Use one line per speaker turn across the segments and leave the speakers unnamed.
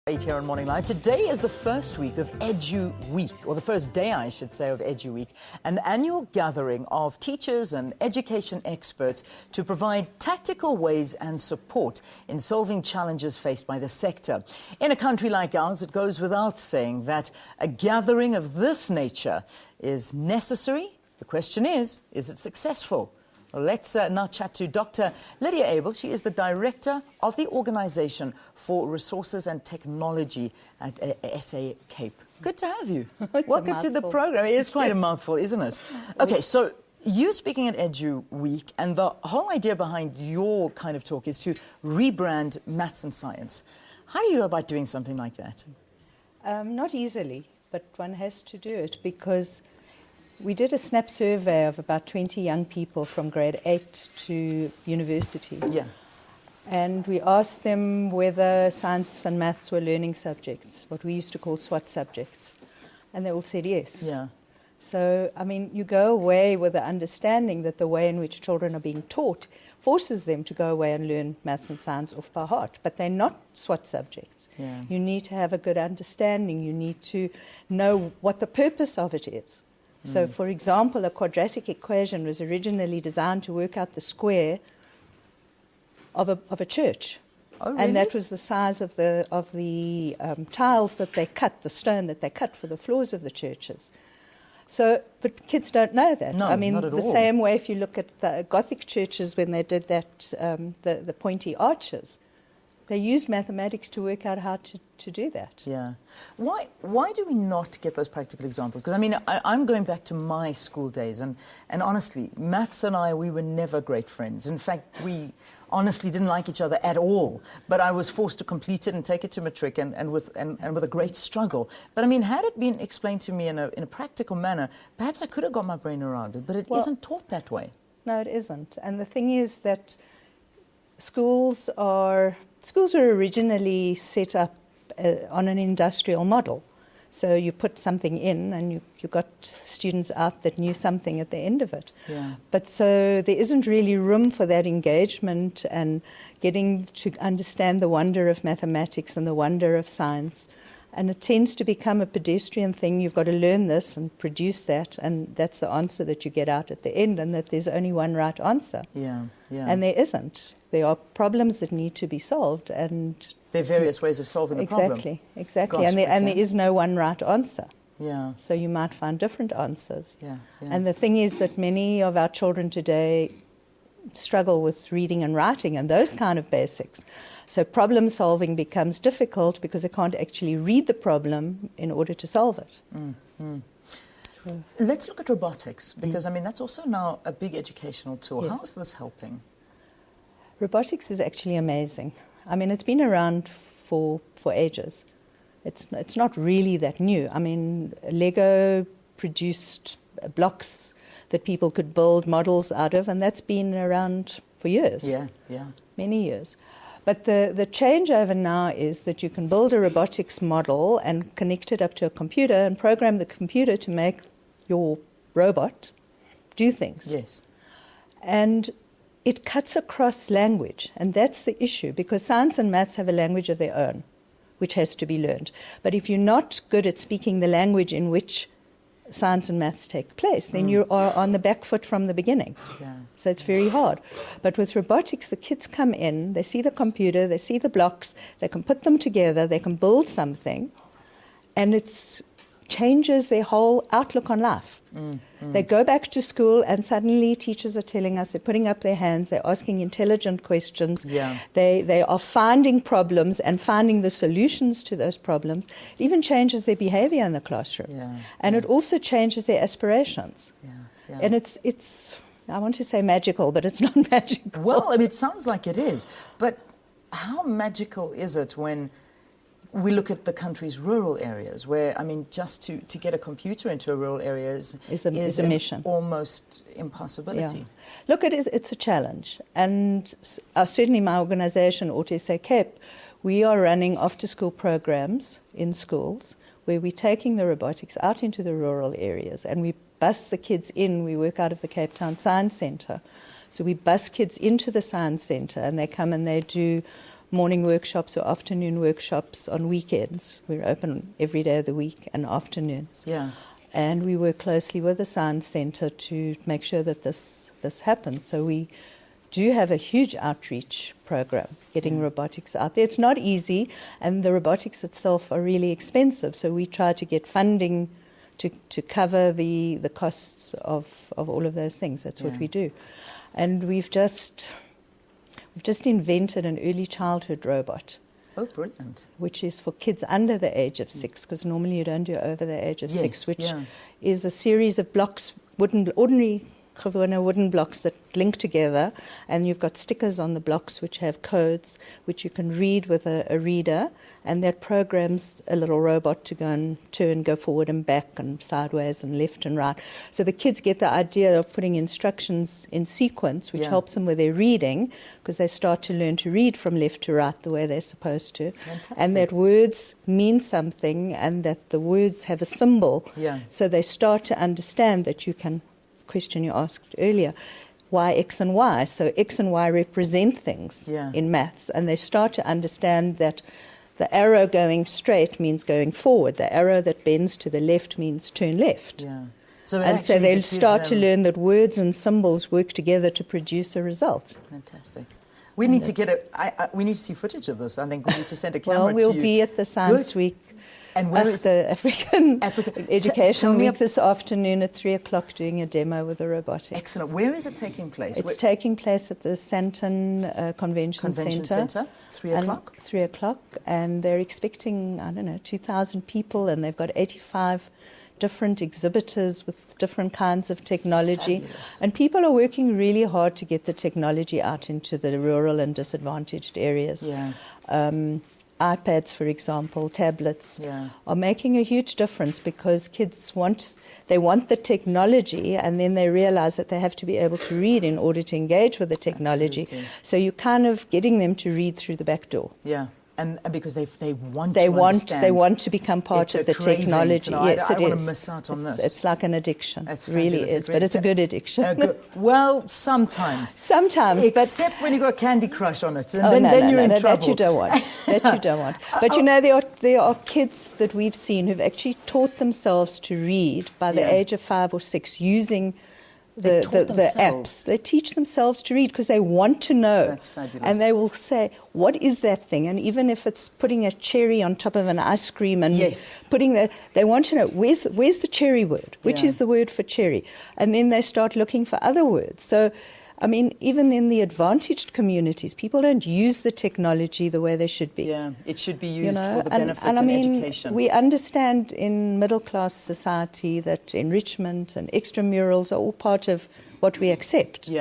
8 here on Morning Live. Today is the first week of Eduweek, or the first day, I should say, of Eduweek, an annual gathering of teachers and education experts to provide tactical ways and support in solving challenges faced by the sector. In a country like ours, it goes without saying that a gathering of this nature is necessary. The question is it successful? Well, let's now chat to Dr. Lydia Abel. She is the Director of the Organisation for Resources and Technology at SA Cape. Good to have you. Welcome to the programme. It is quite a mouthful, isn't it? Okay, so you're speaking at Eduweek, and the whole idea behind your kind of talk is to rebrand maths and science. How do you go about doing something like that?
Not easily, but one has to do it because we did a snap survey of about 20 young people from grade 8 to university.
Yeah.
And we asked them whether science and maths were learning subjects, what we used to call SWAT subjects. And they all said yes.
Yeah.
So, I mean, you go away with the understanding that the way in which children are being taught forces them to go away and learn maths and science off by heart. But they're not SWAT subjects.
Yeah.
You need to have a good understanding. You need to know what the purpose of it is. So, for example, a quadratic equation was originally designed to work out the square of a church.
Oh, really?
And that was the size of the tiles that they cut, the stone that they cut for the floors of the churches. So, but kids don't know that.
No,
I mean,
not at
the
all.
same way if you look at the Gothic churches when they did that, the pointy arches, they used mathematics to work out how to do that.
Yeah. Why do we not get those practical examples? Because, I mean, I'm going back to my school days, and honestly, maths and we were never great friends. In fact, we honestly didn't like each other at all. But I was forced to complete it and take it to matric, and with a great struggle. But, I mean, had it been explained to me in a practical manner, perhaps I could have got my brain around it, but it isn't taught that way.
No, it isn't. And the thing is that schools were originally set up on an industrial model. So you put something in and you got students out that knew something at the end of it.
Yeah.
But so there isn't really room for that engagement and getting to understand the wonder of mathematics and the wonder of science. And it tends to become a pedestrian thing. You've got to learn this and produce that, and that's the answer that you get out at the end, and that there's only one right answer.
Yeah, yeah.
And there isn't. There are problems that need to be solved, and
there are various ways of solving the problem.
Exactly.
Gosh,
and there is no one right answer.
Yeah.
So you might find different answers.
Yeah, yeah.
And the thing is that many of our children today struggle with reading and writing and those kind of basics. So problem solving becomes difficult because they can't actually read the problem in order to solve it. So.
Let's look at robotics, because I mean that's also now a big educational tool.
Yes.
How is this helping?
Robotics is actually amazing. I mean, it's been around for ages. It's not really that new. I mean, Lego produced blocks that people could build models out of, and that's been around for years.
Yeah, yeah.
Many years. But the changeover now is that you can build a robotics model and connect it up to a computer and program the computer to make your robot do things.
Yes.
And it cuts across language, and that's the issue, because science and maths have a language of their own, which has to be learned. But if you're not good at speaking the language in which science and maths take place, then you are on the back foot from the beginning.
Yeah.
So it's very hard. But with robotics, the kids come in, they see the computer, they see the blocks, they can put them together, they can build something, and it changes their whole outlook on life. They go back to school and suddenly teachers are telling us, they're putting up their hands, they're asking intelligent questions,
Yeah.
they are finding problems and finding the solutions to those problems. It even changes their behavior in the classroom.
Yeah.
And it also changes their aspirations.
Yeah, yeah.
And it's, I want to say magical, but it's not magical.
Well, I mean, it sounds like it is. But how magical is it when we look at the country's rural areas, where, I mean, just to get a computer into a rural area is
a mission.
Almost impossibility.
Yeah. Look, it's a challenge. And certainly my organisation, SA Cape, we are running after-school programs in schools where we're taking the robotics out into the rural areas, and we bus the kids in. We work out of the Cape Town Science Centre. So we bus kids into the Science Centre, and they come and they do morning workshops or afternoon workshops on weekends. We're open every day of the week and afternoons.
Yeah.
And we work closely with the Science Centre to make sure that this happens. So we do have a huge outreach program, getting robotics out there. It's not easy, and the robotics itself are really expensive. So we try to get funding to cover the costs of all of those things. That's what we do. And we've just invented an early childhood robot.
Oh, brilliant.
Which is for kids under the age of 6, because normally you don't do over the age of 6, which is a series of blocks, ordinary gewone wooden blocks that link together, and you've got stickers on the blocks which have codes which you can read with a reader, and that programs a little robot to go and go forward and back and sideways and left and right. So the kids get the idea of putting instructions in sequence, which helps them with their reading, because they start to learn to read from left to right the way they're supposed to.
Fantastic.
And that words mean something, and that the words have a symbol. So they start to understand that you can, question you asked earlier, why X and Y. So X and Y represent things in maths, and they start to understand that the arrow going straight means going forward. The arrow that bends to the left means turn left. So they'll start to learn that words and symbols work together to produce a result.
Fantastic. We need to get we need to see footage of this. I think we need to send a camera to you.
Well, we'll be at the Science Week.
And where is
the African Education Week this afternoon at 3 o'clock, doing a demo with the robotics.
Excellent. Where is it taking place?
It's taking place at the Sandton Convention Centre.
3 o'clock?
3 o'clock. And they're expecting, 2,000 people, and they've got 85 different exhibitors with different kinds of technology.
Fabulous.
And people are working really hard to get the technology out into the rural and disadvantaged areas. iPads, for example, tablets, are making a huge difference, because kids want the technology, and then they realize that they have to be able to read in order to engage with the technology.
Absolutely.
So you're kind of getting them to read through the back door.
And because they want
they want to become part of the technology. Yes,
I
it
want
is.
to miss out on this.
It's like an addiction.
It's
it really is, but it's a good addiction.
Well, sometimes. Except when you got Candy Crush on it, and then you're in trouble.
That you don't want. That you don't want. But there are kids that we've seen who've actually taught themselves to read by the age of 5 or 6 using the apps. They teach themselves to read because they want to know.
That's fabulous.
And they will say, what is that thing? And even if it's putting a cherry on top of an ice cream and they want to know, where's the cherry word? Which is the word for cherry? And then they start looking for other words. So, I mean, even in the advantaged communities, people don't use the technology the way they should be.
It should be used for the benefit and education.
We understand in middle-class society that enrichment and extramurals are all part of what we accept.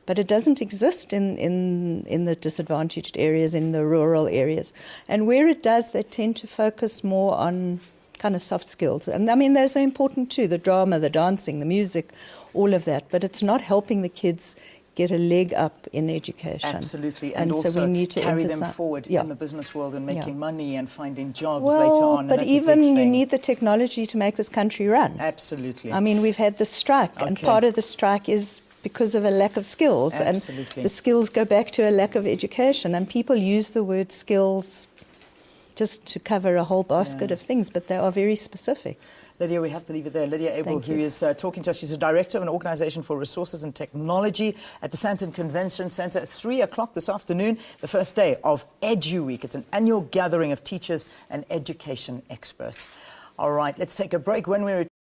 But it doesn't exist in the disadvantaged areas, in the rural areas. And where it does, they tend to focus more on kind of soft skills. And I mean, those are important too, the drama, the dancing, the music, all of that. But it's not helping the kids get a leg up in education.
Absolutely, and also
so we need to
carry them forward in the business world and making money and finding jobs later on.
But even you need the technology to make this country run.
Absolutely.
I mean, we've had the strike, and part of the strike is because of a lack of skills.
Absolutely.
And the skills go back to a lack of education, and people use the word skills just to cover a whole basket of things, but they are very specific.
Lydia, we have to leave it there. Lydia Abel, who is talking to us, she's a director of an organisation for resources and technology at the Sandton Convention Centre at 3 o'clock this afternoon, the first day of Eduweek. It's an annual gathering of teachers and education experts. All right, let's take a break. When we return,